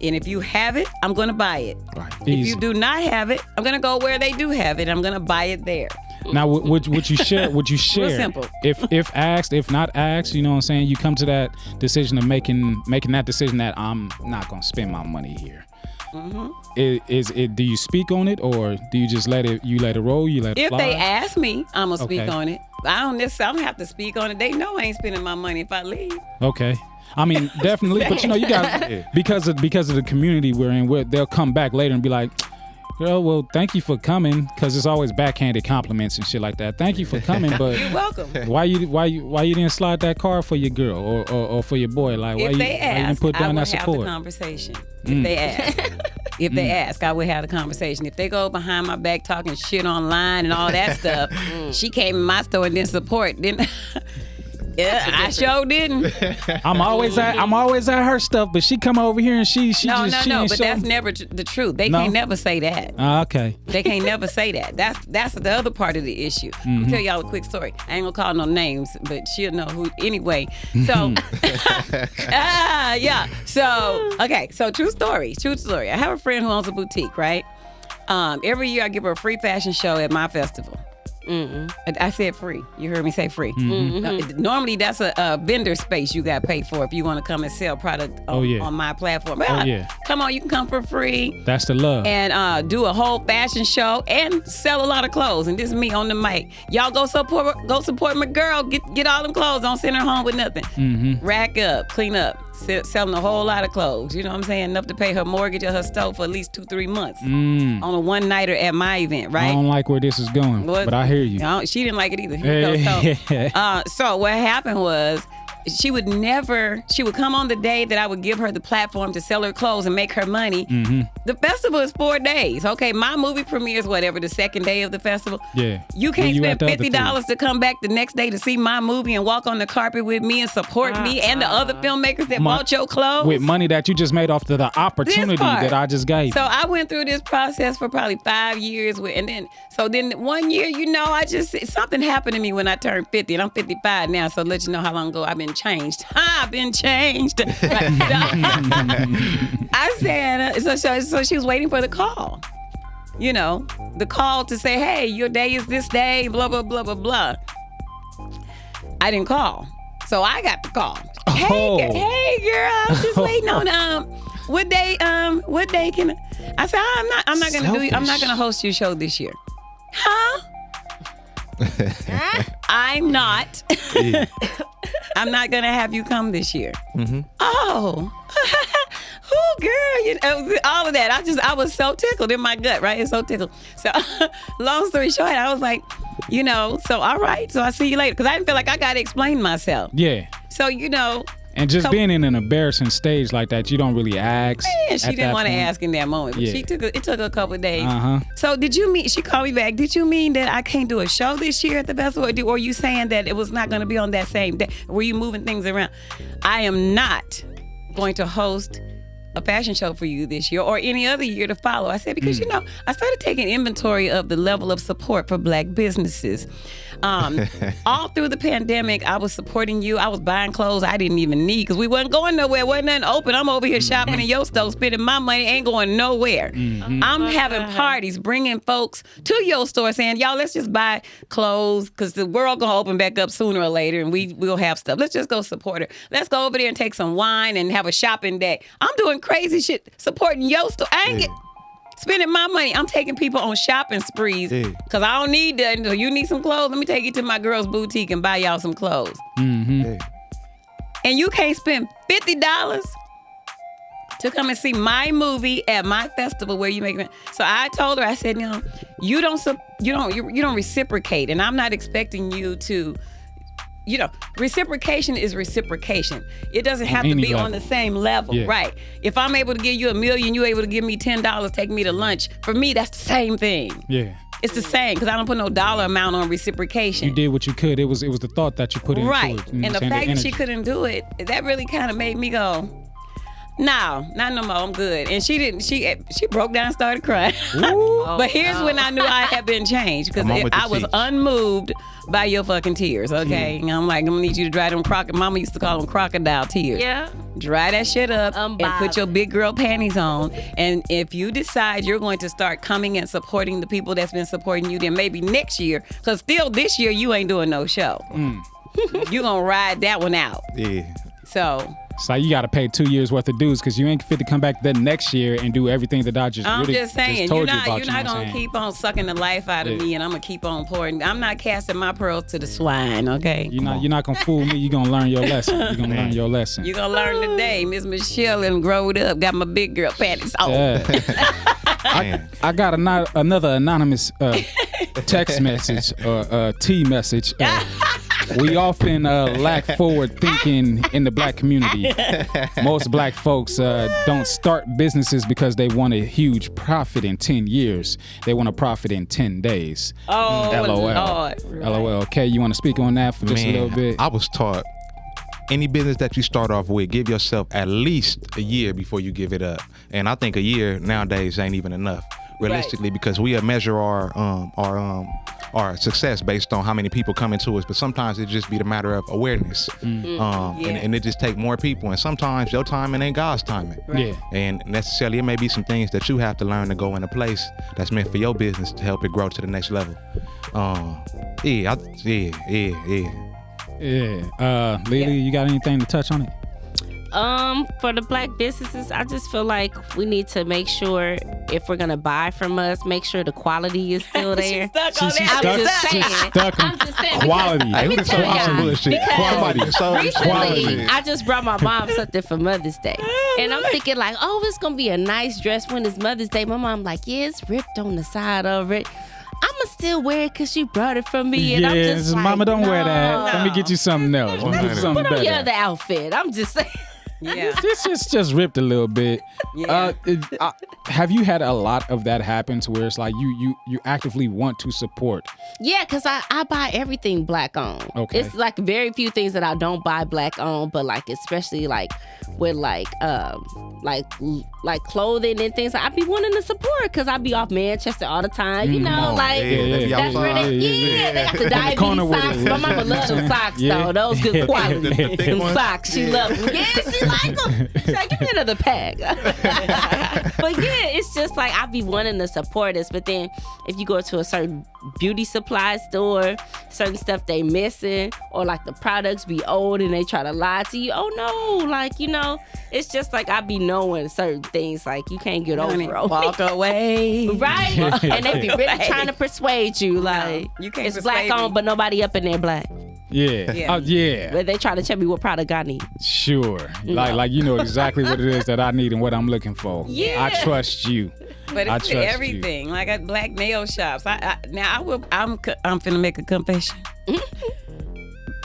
And if you have it, I'm going to buy it. Right. If you do not have it, I'm going to go where they do have it. I'm going to buy it there. Now, would you share? Would you share? Real simple. If asked, if not asked, you know what I'm saying. You come to that decision of making that decision that I'm not gonna spend my money here. Mm-hmm. Is it? Do you speak on it, or do you just let it roll? You let it fly? If they ask me, I'm gonna speak on it. I don't have to speak on it. They know I ain't spending my money if I leave. Okay. I mean, definitely, but you got because of the community we're in, they'll come back later and be like, girl, well, thank you for coming, because it's always backhanded compliments and shit like that. Thank you for coming, but you're welcome. Why you didn't slide that car for your girl or for your boy? Like, why you didn't put down that support? I would have the conversation. If they ask, I would have the conversation. If they go behind my back talking shit online and all that stuff, she came in my store and didn't support, then. Yeah, I sure didn't. I'm always at her stuff, but she come over here and she No, but that's never the truth. They can't never say that. Okay. They can't never say that. That's the other part of the issue. Mm-hmm. I'll tell y'all a quick story. I ain't gonna call no names, but she'll know who anyway. So yeah. So okay, so true story. I have a friend who owns a boutique, right? Every year I give her a free fashion show at my festival. Mm-mm. I said free. You heard me say free. Mm-hmm. Normally, that's a vendor space you got paid for if you want to come and sell product on my platform. But come on, you can come for free. That's the love. And do a whole fashion show and sell a lot of clothes. And this is me on the mic. Y'all go support my girl. Get all them clothes. Don't send her home with nothing. Mm-hmm. Rack up, clean up. Selling a whole lot of clothes, you know what I'm saying? Enough to pay her mortgage or her stove for at least 2-3 months on a one-nighter at my event, right? I don't like where this is going, but I hear you. She didn't like it either. So what happened was, she would come on the day that I would give her the platform to sell her clothes and make her money. Mm-hmm. The festival is 4 days. Okay, my movie premieres the second day of the festival. Yeah. You can't spend $50 to come back the next day to see my movie and walk on the carpet with me and support me and the other filmmakers that bought your clothes. With money that you just made off the opportunity that I just gave. So I went through this process for probably 5 years. And then 1 year, something happened to me when I turned 50. And I'm 55 now, so let you know how long ago I've been changed. I've been changed. I said, so she was waiting for the call. You know, the call to say, hey, your day is this day, blah, blah, blah, blah, blah. I didn't call. So I got the call. Hey, girl, I was just waiting on what day can I said, I'm not gonna host your show this year. Huh? I'm not. I'm not gonna have you come this year. Mm-hmm. Oh, girl, all of that. I was so tickled in my gut, right? It's so tickled. So, long story short, I was like, so all right. So I'll see you later, because I didn't feel like I gotta explain myself. Yeah. So And just being in an embarrassing stage like that, you don't really ask. Man, she didn't want to ask in that moment. But it took a couple of days. Uh-huh. So she called me back. Did you mean that I can't do a show this year at the festival? Or are you saying that it was not going to be on that same day? Were you moving things around? I am not going to host a fashion show for you this year or any other year to follow. I said, because, I started taking inventory of the level of support for Black businesses. All through the pandemic, I was supporting you. I was buying clothes I didn't even need because we wasn't going nowhere. Wasn't nothing open. I'm over here shopping in your store, spending my money, ain't going nowhere. Mm-hmm. I'm having parties, bringing folks to your store saying, y'all, let's just buy clothes because the world going to open back up sooner or later and we'll have stuff. Let's just go support her. Let's go over there and take some wine and have a shopping day. I'm doing crazy shit supporting your store. I ain't spending my money. I'm taking people on shopping sprees because I don't need that. You need some clothes? Let me take you to my girl's boutique and buy y'all some clothes. Mm-hmm. And you can't spend $50 to come and see my movie at my festival where you make it. So I told her, I said, you don't reciprocate, and I'm not expecting you to. Reciprocation is reciprocation. It doesn't have to be on the same level, right? If I'm able to give you $1 million, you able to give me $10, take me to lunch. For me, that's the same thing. Yeah. It's the same because I don't put no dollar amount on reciprocation. You did what you could. It was the thought that you put into it. Right. And the fact that she couldn't do it, that really kind of made me go, no, not no more. I'm good. And she didn't. She broke down and started crying. But here's when I knew I had been changed because I was unmoved by your fucking tears, okay? And I'm like, I'm gonna need you to dry them Mama used to call them crocodile tears. Yeah. Dry that shit up and put your big girl panties on. And if you decide you're going to start coming and supporting the people that's been supporting you, then maybe next year, because still this year you ain't doing no show. You gonna ride that one out. Yeah. So you got to pay 2 years worth of dues because you ain't fit to come back the next year and do everything that I just I'm really just saying, told you're you about. not gonna keep on sucking the life out of me, and I'm gonna keep on pouring. I'm not casting my pearls to the swine, okay? You're not gonna fool me. You're gonna learn your lesson. You're gonna learn your lesson. You're gonna learn today. Miss Michelle and growed up, got my big girl panties on. I got another anonymous text message or T message. We often lack forward thinking in the black community. Most black folks don't start businesses because they want a huge profit in 10 years. They want a profit in 10 days. Oh, LOL. Lord. LOL. Okay, you want to speak on that for just a little bit? I was taught any business that you start off with, give yourself at least a year before you give it up. And I think a year nowadays ain't even enough, realistically, because we measure our success based on how many people come into us. But sometimes it just be the matter of awareness, and it just take more people. And sometimes your timing ain't God's timing. Yeah. And necessarily it may be some things that you have to learn to go into place that's meant for your business to help it grow to the next level. Yeah. Lele, you got anything to touch on it? For the black businesses, I just feel like we need to make sure if we're gonna buy from us, make sure the quality is still there. She's stuck on that. I'm just saying. Quality. Let me tell y'all, Quality. recently, I just brought my mom something for Mother's Day. And I'm thinking like, oh, it's going to be a nice dress when it's Mother's Day. My mom like, yeah, it's ripped on the side of it. I'ma still wear it because she brought it for me. And I'm just like, Mama, don't wear that. Let me get you something else. Let me get you something put on your better. other outfit. I'm just saying. Yeah. It's just ripped a little bit. Yeah. Have you had a lot of that happen to where it's like you actively want to support? Yeah, because I buy everything black owned. Okay. It's like very few things that I don't buy black owned, but like especially like with like clothing and things. I be wanting to support because I be off Manchester all the time. You know, like that's where they got the diabetes socks. My mama loves them socks though. Those good quality. Them socks, she loves them. Yeah, she like them. She's like, give me another pack. But yeah, it's just like I be wanting to support us, but then if you go to a certain beauty supply store, certain stuff they missing, or like the products be old and they try to lie to you. Oh no, like you know, it's just like I be knowing certain things like you can't get over. Walk away, right? And they be really trying to persuade you like you can't it's black on, but nobody up in there black. Yeah. But they try to tell me what product I need. Sure. Like you know exactly what it is that I need and what I'm looking for. Yeah. I trust you. But it's everything. Like at black nail shops. I'm finna make a confession.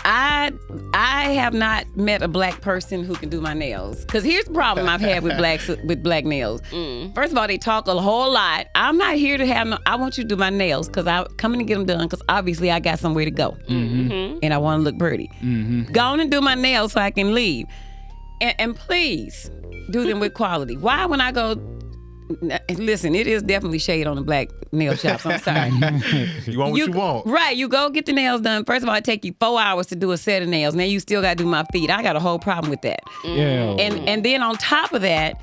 I have not met a black person who can do my nails. Cause here's the problem I've had with black nails. First of all, they talk a whole lot. I'm not here to have I want you to do my nails because I'm coming to get them done because obviously I got somewhere to go. And I want to look pretty. Go on and do my nails so I can leave. And please do them with quality. Why when I go, listen, it is definitely shade on the black nail shops. I'm sorry. You want what you want. Right. You go get the nails done. First of all, it take you 4 hours to do a set of nails. Now you still got to do my feet. I got a whole problem with that. Yeah. And then on top of that,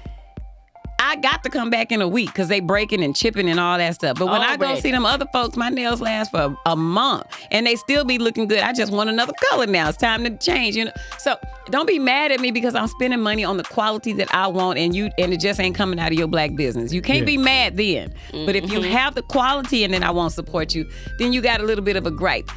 I got to come back in a week because they breaking and chipping and all that stuff. But when I go see them other folks, my nails last for a month and they still be looking good. I just want another color now. It's time to change, you know. So don't be mad at me because I'm spending money on the quality that I want and it just ain't coming out of your black business. You can't be mad then. But if you have the quality and then I won't support you, then you got a little bit of a gripe.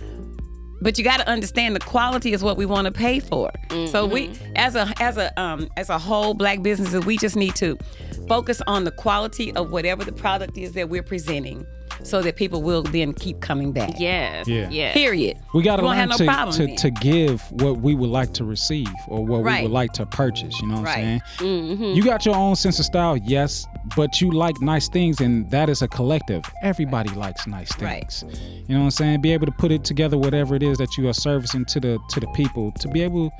But you got to understand the quality is what we want to pay for. So we, as a whole black businesses, we just need to focus on the quality of whatever the product is that we're presenting, so that people will then keep coming back. Yes. Yeah. Period. We got to learn problem to give what we would like to receive or what we would like to purchase. You know what I'm saying? You got your own sense of style, yes, but you like nice things, and that is a collective. Everybody likes nice things. You know what I'm saying? Be able to put it together, whatever it is that you are servicing to the people, to be able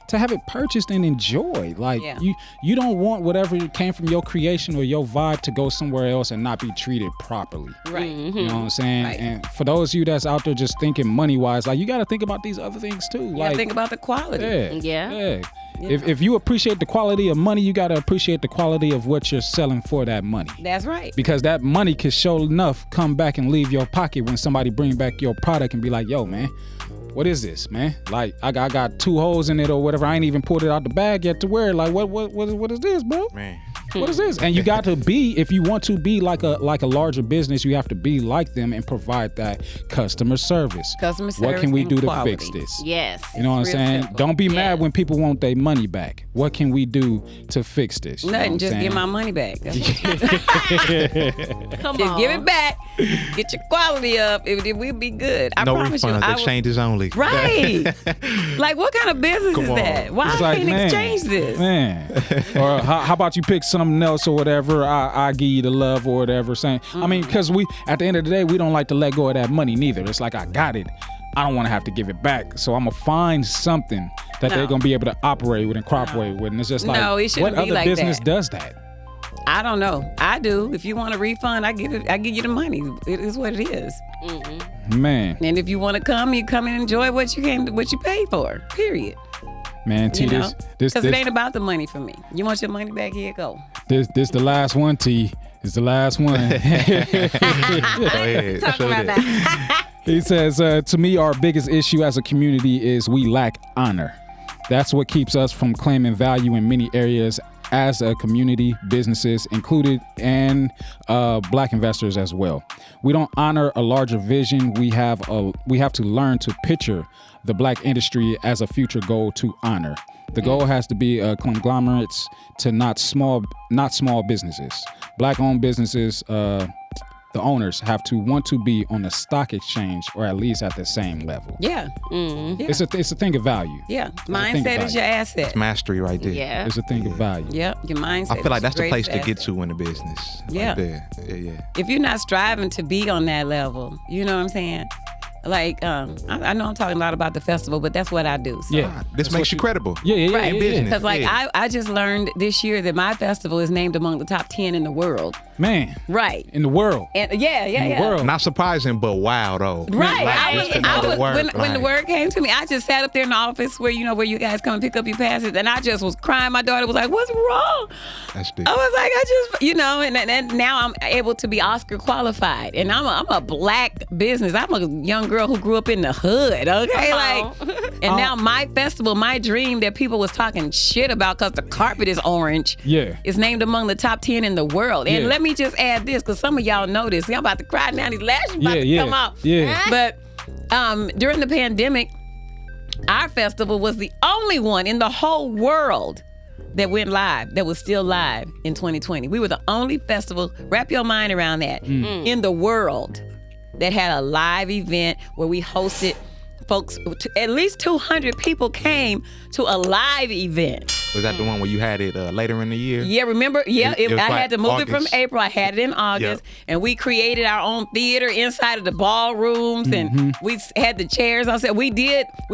to have it purchased and enjoy. Like Yeah. you don't want whatever came from your creation or your vibe to go somewhere else and not be treated properly. Right. You know what I'm saying? Right. And for those of you that's out there just thinking money wise, like you got to think about these other things too. You Like gotta think about the quality. Yeah. If you appreciate the quality of money, you got to appreciate the quality of what you're selling for that money. That's right. Because that money can sure enough come back and leave your pocket when somebody bring back your product and be like, yo, man, what is this, man? Like, I got 2 holes in it or whatever. I ain't even pulled it out the bag yet to wear it. Like, what is this, bro? Man. What is this? And you got to be, if you want to be like a larger business, you have to be like them and provide that customer service. Customer What service can we and do quality. to fix this? Yes. You know what I'm Real saying? simple. Don't be mad Yes. when people want their money back. What can we do to fix this? You know what Nothing. I'm Just saying? get my money back. That's Come Just on. give it back. Get your quality up. We'll be good. I No promise refunds. you. I will- Exchanges only. Right. Like, what kind of business is on. that? Why It's I like, can't man, exchange this? Man. Or how about you pick something else or whatever? I give you the love or whatever. Saying, I mean, because we, at the end of the day, we don't like to let go of that money neither. It's like, I got it. I don't want to have to give it back. So I'm going to find something that they're No. going to be able to operate with and cooperate with. And it's just like, No, it shouldn't what be other like business that. does that? I don't know. I do. If you want a refund, I give you the money. It is what it is. Man. And if you want to come, you come and enjoy what you paid for. Period. Man, T, You know, this because it ain't about the money for me. You want your money back? Here you go. this the last one, T. It's the last one. Go ahead. Talk Show about that. He says, to me, our biggest issue as a community is we lack honor. That's what keeps us from claiming value in many areas as a community, businesses included, and black investors as well. We don't honor a larger vision. We have to learn to picture the black industry as a future goal to honor. The goal has to be conglomerates to not small businesses. Black-owned businesses, the owners have to want to be on the stock exchange or at least at the same level. Yeah. Yeah. It's a thing of value. Yeah. thing Mindset about is your it. asset. Mastery right there. Yeah. It's a thing of value. Yep. Your mindset. I feel like is that's your the place greatest to get asset. to in the business. Yeah. Right there. Yeah. If you're not striving to be on that level, you know what I'm saying? Like, I know I'm talking a lot about the festival, but that's what I do. So. Yeah. This makes you credible. Yeah. Right. In business. Because, like, Yeah. I just learned this year that my festival is named among the top 10 in the world. Man, Right. in the world. And yeah. In the world. Not surprising, but wow though. Right. Like, I just to know was the word, when the like- word came to me, I just sat up there in the office where you guys come and pick up your passes, and I just was crying. My daughter was like, "What's wrong?" That's deep. I was like, and now I'm able to be Oscar qualified, and I'm a black business. I'm a young girl who grew up in the hood. Okay, Come and now my festival, my dream that people was talking shit about because the carpet is orange. Yeah. is named among the top 10 in the world. And Yeah. let me just add this, because some of y'all know this. I'm about to cry now. These lashes about to come out. Yeah. But during the pandemic, our festival was the only one in the whole world that went live, that was still live in 2020. We were the only festival, wrap your mind around that, in the world that had a live event where we hosted folks. At least 200 people came to a live event. Was that the one where you had it later in the year? Yeah, remember? Yeah, It was I like had to move it from August. April. I had it in August, and we created our own theater inside of the ballrooms, and we had the chairs. I said we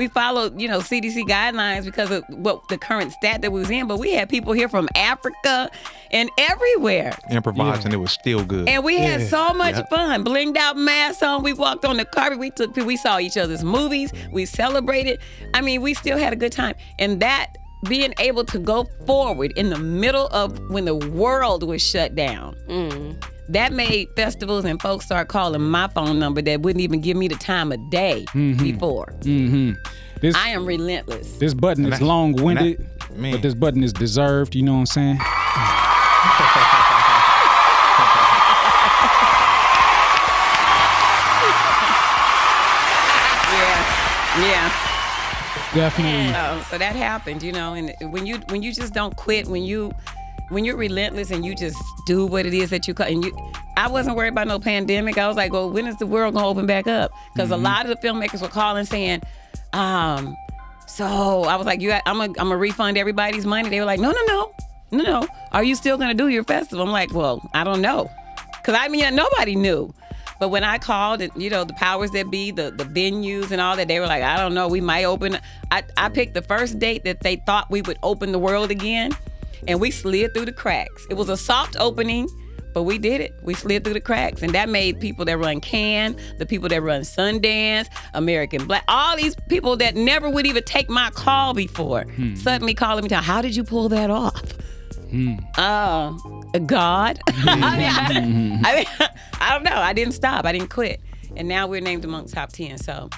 followed, CDC guidelines because of what the current stat that we was in, but we had people here from Africa and everywhere. Improvised and it was still good. And we had so much fun. Blinged out masks on. We walked on the carpet. We saw each other's movies. We celebrated. I mean, we still had a good time. And that being able to go forward in the middle of when the world was shut down, that made festivals and folks start calling my phone number that wouldn't even give me the time of day before. This I am relentless. this button is long-winded, man. but this button is deserved. You know what I'm saying? Yeah. Definitely. So that happened, and when you just don't quit, when you're relentless and you just do what it is that you call, I wasn't worried about no pandemic. I was like, well, when is the world gonna open back up? Because a lot of the filmmakers were calling saying, so I was like, I'm gonna refund everybody's money. They were like, no. Are you still gonna do your festival? I'm like, well, I don't know, because nobody knew. But when I called, and the powers that be, the venues and all that, they were like, I don't know, we might open. I picked the first date that they thought we would open the world again, and we slid through the cracks. It was a soft opening, but we did it. We slid through the cracks, and that made people that run Cannes, the people that run Sundance, American Black, all these people that never would even take my call before, suddenly calling me down. How did you pull that off? God. I don't know. I didn't stop. I didn't quit. And now we're named among top 10. So,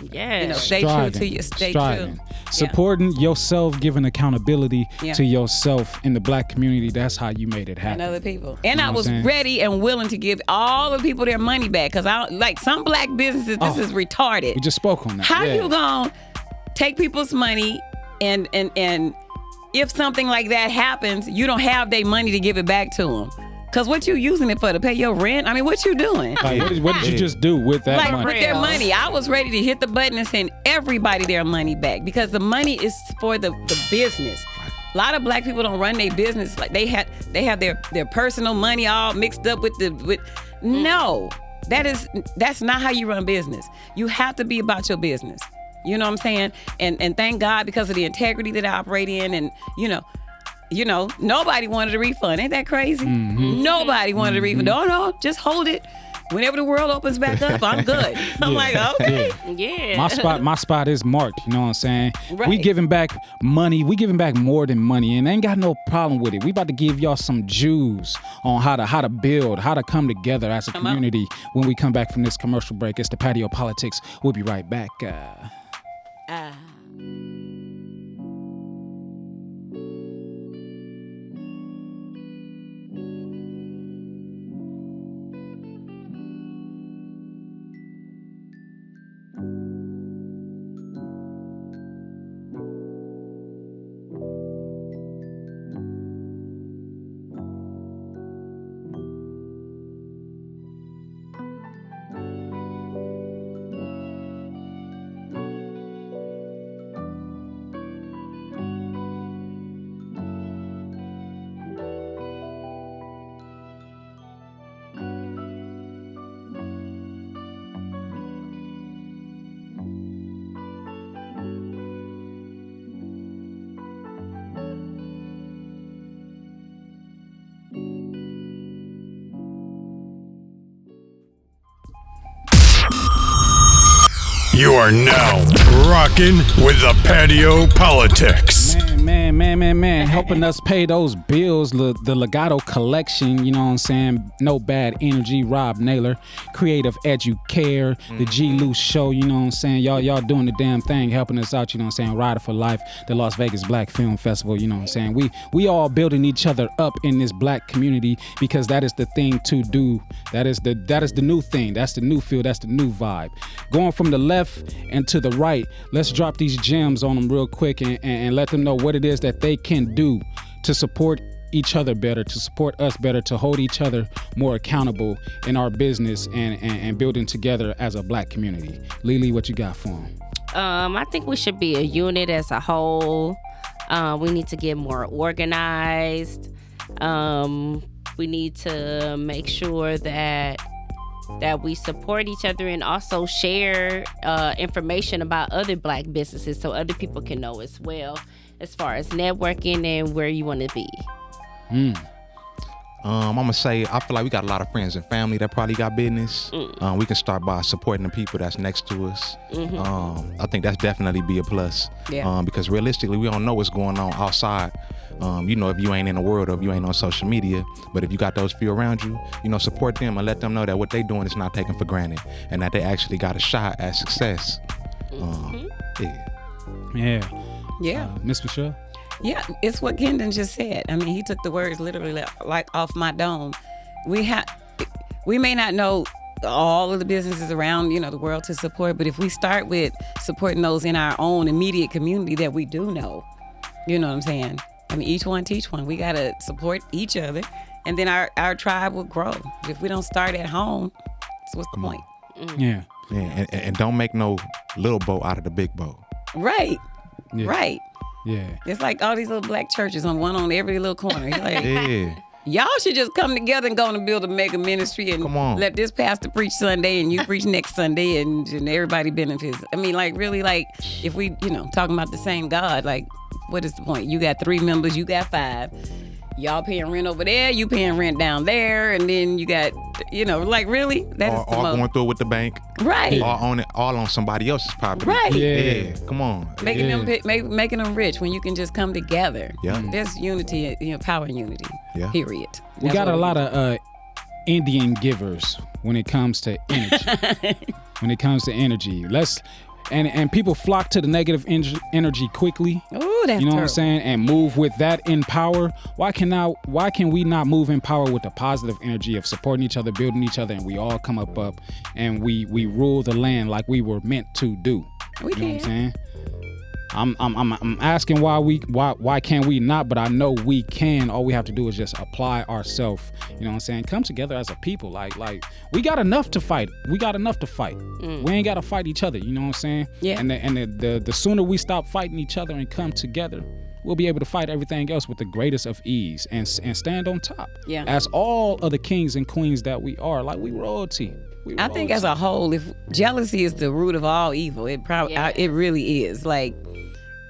stay true to you. Stay true. Supporting yourself, giving accountability to yourself in the Black community. That's how you made it happen. And other people. And I was ready and willing to give all the people their money back. Because like some Black businesses, this is retarded. We just spoke on that. How you going to take people's money and if something like that happens, you don't have their money to give it back to them. Because what you using it for? To pay your rent? I mean, what you doing? Like, what did you just do with that money? With their money. I was ready to hit the button and send everybody their money back because the money is for the business. A lot of Black people don't run their business like they have their personal money all mixed up with no. That's not how you run business. You have to be about your business. You know what I'm saying? And thank God because of the integrity that I operate in, and nobody wanted a refund. Ain't that crazy? Nobody wanted a refund. No, just hold it. Whenever the world opens back up, I'm good. I'm like, okay. Yeah. My spot is marked, you know what I'm saying? Right. We giving back money. We giving back more than money, and ain't got no problem with it. We about to give y'all some Jews on how to build, how to come together as a community when we come back from this commercial break. It's the Patio Politics. We'll be right back. You are now rocking with the Patio PolitiCz. Man, helping us pay those bills, the Legato Collection, you know what I'm saying? No Bad Energy, Rob Naylor, Creative Educare, the G Loose Show, you know what I'm saying? Y'all doing the damn thing, helping us out, you know what I'm saying? Rider for Life, the Las Vegas Black Film Festival, you know what I'm saying? We all building each other up in this Black community because that is the thing to do. That is the new thing. That's the new feel. That's the new vibe. Going from the left and to the right, let's drop these gems on them real quick and let them know what it is that they can do to support each other better, to support us better, to hold each other more accountable in our business and building together as a Black community. Lele, what you got for them? I think we should be a unit as a whole. We need to get more organized. We need to make sure that we support each other and also share information about other Black businesses so other people can know as well, as far as networking and where you want to be. I'm gonna say I feel like we got a lot of friends and family that probably got business. We can start by supporting the people that's next to us. I think that's definitely be a plus. Because realistically, we don't know what's going on outside. If you ain't in the world or if you ain't on social media, but if you got those few around you, support them and let them know that what they doing is not taken for granted and that they actually got a shot at success. Yeah. Miss Michelle? Yeah, it's what KenDon just said. I mean, he took the words literally like off my dome. We may not know all of the businesses around, the world to support, but if we start with supporting those in our own immediate community that we do know, you know what I'm saying? I mean, each one teach one. We got to support each other, and then our tribe will grow. If we don't start at home, so what's the point? Yeah. And don't make no little boat out of the big boat. Right. Yeah. Right. Yeah. It's like all these little Black churches on every little corner. You're like, Y'all should just come together and go on and build a mega ministry and Come on. let this pastor preach Sunday and you preach next Sunday and everybody benefits. I mean, like, really, like, if we, talking about the same God, like, what is the point? You got 3 members, you got 5. Y'all paying rent over there, you paying rent down there, and then you got, like, really? That is the all most. going through it with the bank. Right. All on somebody else's property. Right. Yeah. Come on. Making them rich when you can just come together. Yeah. There's unity, power and unity. Yeah. Period. We got a lot of Indian givers when it comes to energy. And people flock to the negative energy quickly. Oh, that's you know terrible. what I'm saying, and move with that in power. Why can we not move in power with the positive energy of supporting each other, building each other, and we all come up and we rule the land like we were meant to do. We you know can. what I'm saying? I'm asking why can't we not, but I know we can. All we have to do is just apply ourselves. You know what I'm saying? Come together as a people. Like we got enough to fight. We ain't got to fight each other. You know what I'm saying? Yeah. And the sooner we stop fighting each other and come together, we'll be able to fight everything else with the greatest of ease and stand on top. Yeah. As all of the kings and queens that we are, like we royalty. I think as a whole, if jealousy is the root of all evil, it really is. Like,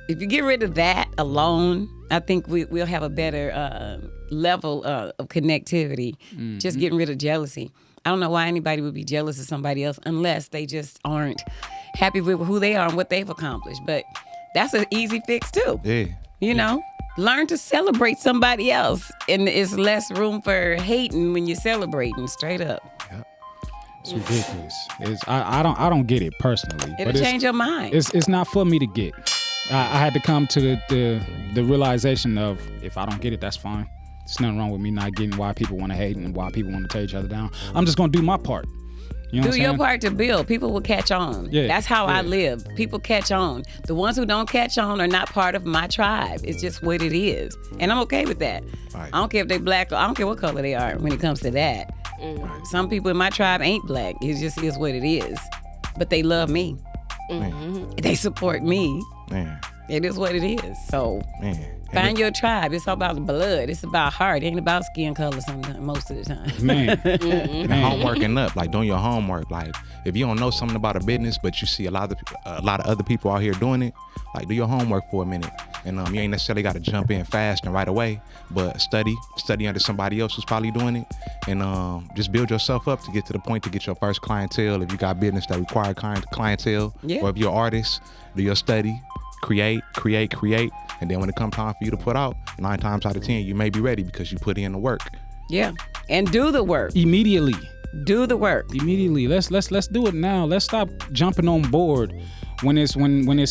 if you get rid of that alone, I think we'll have a better level of connectivity. Mm-hmm. Just getting rid of jealousy. I don't know why anybody would be jealous of somebody else unless they just aren't happy with who they are and what they've accomplished. But that's an easy fix too. Yeah. Learn to celebrate somebody else, and it's less room for hating when you're celebrating. Straight up. It's ridiculous. I don't get it personally. It'll but change your mind. It's not for me to get. I had to come to the realization of, if I don't get it, that's fine. There's nothing wrong with me not getting why people want to hate and why people want to tear each other down. I'm just gonna do my part. You know Do your part to build. People will catch on. Yeah, That's how I live. People catch on. The ones who don't catch on are not part of my tribe. It's just what it is. And I'm okay with that. Right. I don't care if they black or I don't care what color they are when it comes to that. Some people in my tribe ain't black. It just is what it is. But they love me. They support me. Man. It is what it is. So Man. find your tribe. It's all about the blood. It's about heart. It ain't about skin color sometimes, most of the time. Man. And homeworking up, like doing your homework. Like if you don't know something about a business, but you see a lot of other people out here doing it, like do your homework for a minute. And you ain't necessarily got to jump in fast and right away, but study under somebody else who's probably doing it, and just build yourself up to get to the point to get your first clientele. If you got business that require clientele, or if you're an artist, do your study, create, and then when it comes time for you to put out, 9 times out of 10 you may be ready because you put in the work. Yeah, and do the work. Immediately. Do the work. Immediately. Let's do it now. Let's stop jumping on board when it's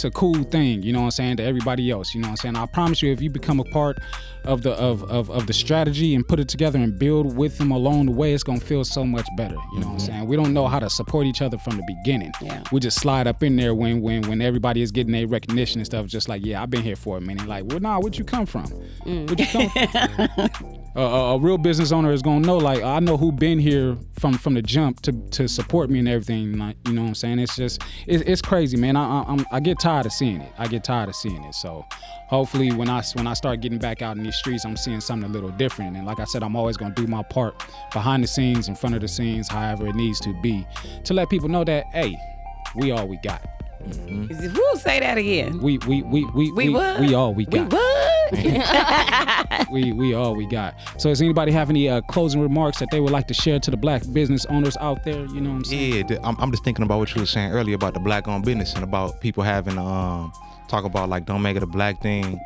a cool thing, you know what I'm saying, to everybody else. You know what I'm saying? I promise you, if you become a part of the strategy and put it together and build with them along the way, it's gonna feel so much better. You know what I'm saying? We don't know how to support each other from the beginning. Yeah. We just slide up in there when everybody is getting their recognition and stuff, just like, yeah, I've been here for a minute. Like, well, nah, where'd you come from? Where'd you come from? A real business owner is gonna know, like, I know who been here from the jump to support me and everything. Like, you know what I'm saying? It's just it's crazy, man. I get tired of seeing it. So hopefully when I start getting back out in these streets, I'm seeing something a little different. And like I said, I'm always gonna do my part behind the scenes, in front of the scenes, however it needs to be, to let people know that, hey, we all we got. Who'll say that again? We all we got. we all we got. So does anybody have any closing remarks that they would like to share to the black business owners out there? You know what I'm saying? Yeah, I'm just thinking about what you were saying earlier about the black-owned business and about people having talk about, like, don't make it a black thing.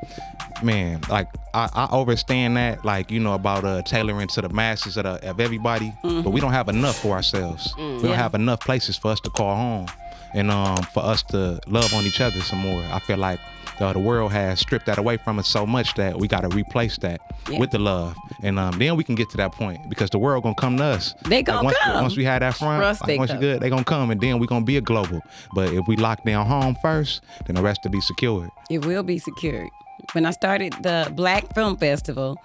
Man, like, I understand that, like, you know, about tailoring to the masses of everybody, but we don't have enough for ourselves. We don't have enough places for us to call home and for us to love on each other some more. I feel like the world has stripped that away from us so much that we got to replace that with the love, and then we can get to that point, because the world gonna come to us. They gonna come. Once we have that front, once you're good, they gonna come, and then we gonna be a global. But if we lock down home first, then the rest will be secured. It will be secured. When I started the Black Film Festival,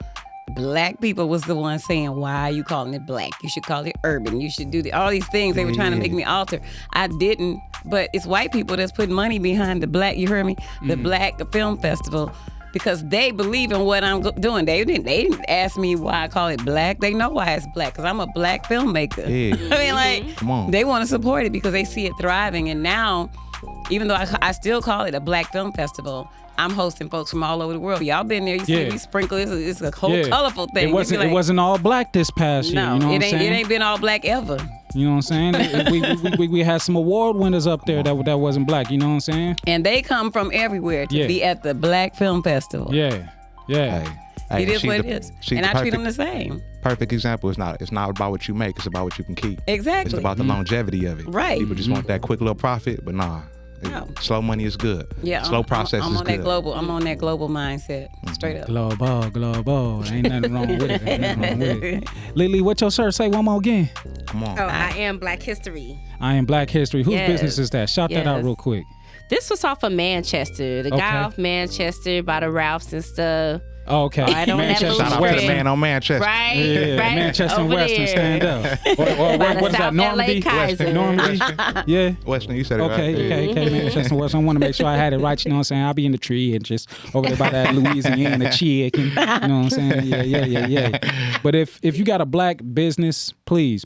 black people was the ones saying, why are you calling it black? You should call it urban. You should do all these things. They were trying to make me alter. I didn't, but it's white people that's putting money behind the black, you heard me? The Black Film Festival. because they believe in what I'm doing. They didn't ask me why I call it black. They know why it's black, because I'm a black filmmaker. Yeah. I mean, like, Come on. they want to support it because they see it thriving. And now, even though I still call it a black film festival, I'm hosting folks from all over the world. Y'all been there, you see me sprinkle. It's a whole colorful thing. It wasn't all black this past year. No, You know what I'm it saying? ain't been all black ever. You know what I'm saying? we had some award winners up there that wasn't black. You know what I'm saying? And they come from everywhere to be at the Black Film Festival. Yeah. Hey, It is what it is. And I treat them the same. Perfect example. It's not about what you make. It's about what you can keep. Exactly. It's about the longevity of it. Right. People just want that quick little profit, but nah. No. Slow money is good. Yeah, Slow process I'm is on good. I'm on that global mindset. Straight up. Global. Ain't nothing wrong with it. Lele, what your shirt say one more again? Come on. Oh, I am Black History. I am Black History. Whose Yes. business is that? Shout that out Yes. real quick. This was off of Manchester. The guy off Manchester by the Ralphs and stuff. Oh, okay. I don't have Shout out to the man on Manchester. Right? Yeah, right Manchester and over Western, there. stand up. Or By the what is that, South Normandy? LA Kaiser. Normandy? Yeah. Western, you said it Okay, right. Manchester and Western. I want to make sure I had it right, you know what I'm saying? I'll be in the tree and just over there by that Louisiana chicken, you know what I'm saying? Yeah. But if you got a black business, please,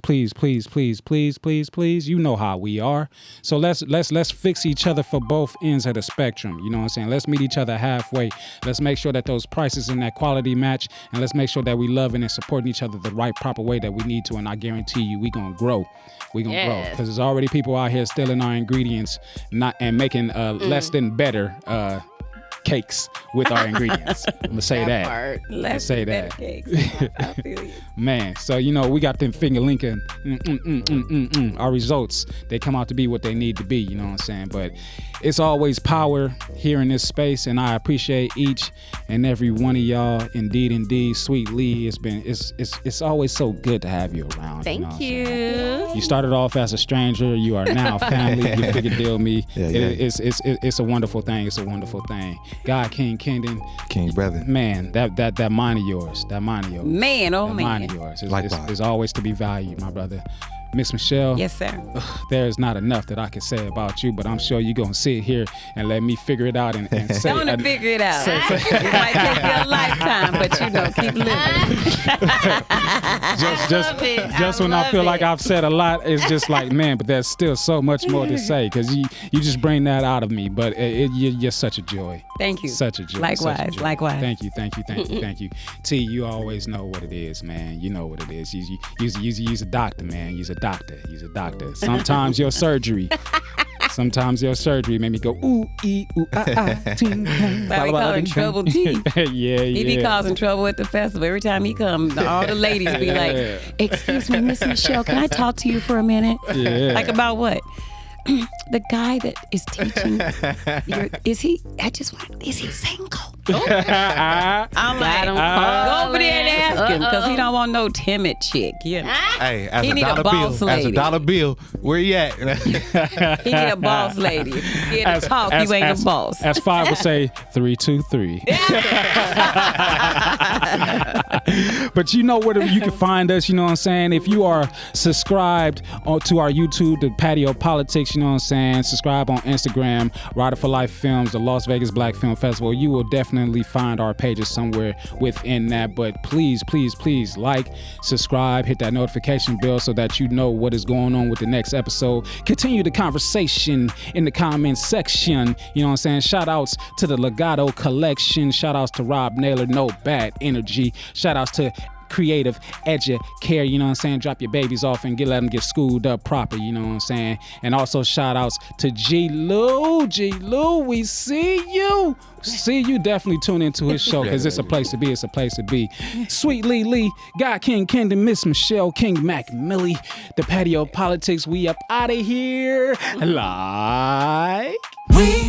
you know how we are. So let's fix each other for both ends of the spectrum, you know what I'm saying? Let's meet each other halfway. Let's make sure that those prices and that quality match, and let's make sure that we loving and supporting each other the right proper way that we need to, and I guarantee you we gonna grow. We gonna grow, because there's already people out here stealing our ingredients and making less than better cakes with our ingredients. I'm gonna say that. Let's say that. Cakes. I feel you. Man, so we got them finger linking our results. They come out to be what they need to be, you know what I'm saying? But it's always power here in this space, and I appreciate each and every one of y'all. Indeed, Sweet Lee, it's always so good to have you around. Thank you. you. You started off as a stranger. You are now family. You figure deal me. It's a wonderful thing. It's a wonderful thing. God, KenDon, King brother. man, that mind of yours, Man, oh that man. mind of yours Likewise. is always to be valued, my brother. Miss Michelle, Yes, sir. there's not enough that I can say about you, but I'm sure you're going to sit here and let me figure it out and say Don't figure it out. It might take you a lifetime, but keep living. just when I feel like I've said a lot, it's just like, man, but there's still so much more to say, because you just bring that out of me. But you're such a joy. Thank you. Such a joy. Likewise. Such a joy. Likewise. Thank you. T, you always know what it is, man. You know what it is. You's a doctor, man. You's a doctor. Sometimes your surgery made me go ooh, ee, ooh, ah, ting, ting. Why we call him Trouble T. Yeah. He be causing trouble at the festival. Every time he comes, all the ladies be like, "Excuse me, Miss Michelle, can I talk to you for a minute?" Yeah. Like, about what? The guy that is teaching, is he single? I'm like, go over there and ask him, because he don't want no timid chick. Yeah. Hey, as He a need a dollar boss bill, lady. where you at? He need a boss lady. If you scared to talk, you ain't a boss. As 5 would say, 3, 2, 3. But you know where you can find us, you know what I'm saying? If you are subscribed to our YouTube, the Patio PolitiCz, you know what I'm saying? Subscribe on Instagram, Rider for Life Films, the Las Vegas Black Film Festival. You will definitely find our pages somewhere within that. But please like, subscribe, hit that notification bell so that you know what is going on with the next episode. Continue the conversation in the comments section. You know what I'm saying? Shout outs to the Legato Collection. Shout outs to Rob Naylor, No Bad Energy. Shout outs to Creative Educare, you know what I'm saying? Drop your babies off and let them get schooled up proper, you know what I'm saying? And also shout outs to G. Lou, we see you. Definitely tune into his show, because it's a place to be. Sweet Lee, God, KenDon, Miss Michelle, King Mac Millie, the Patio PolitiCz. We up out of here. Like. We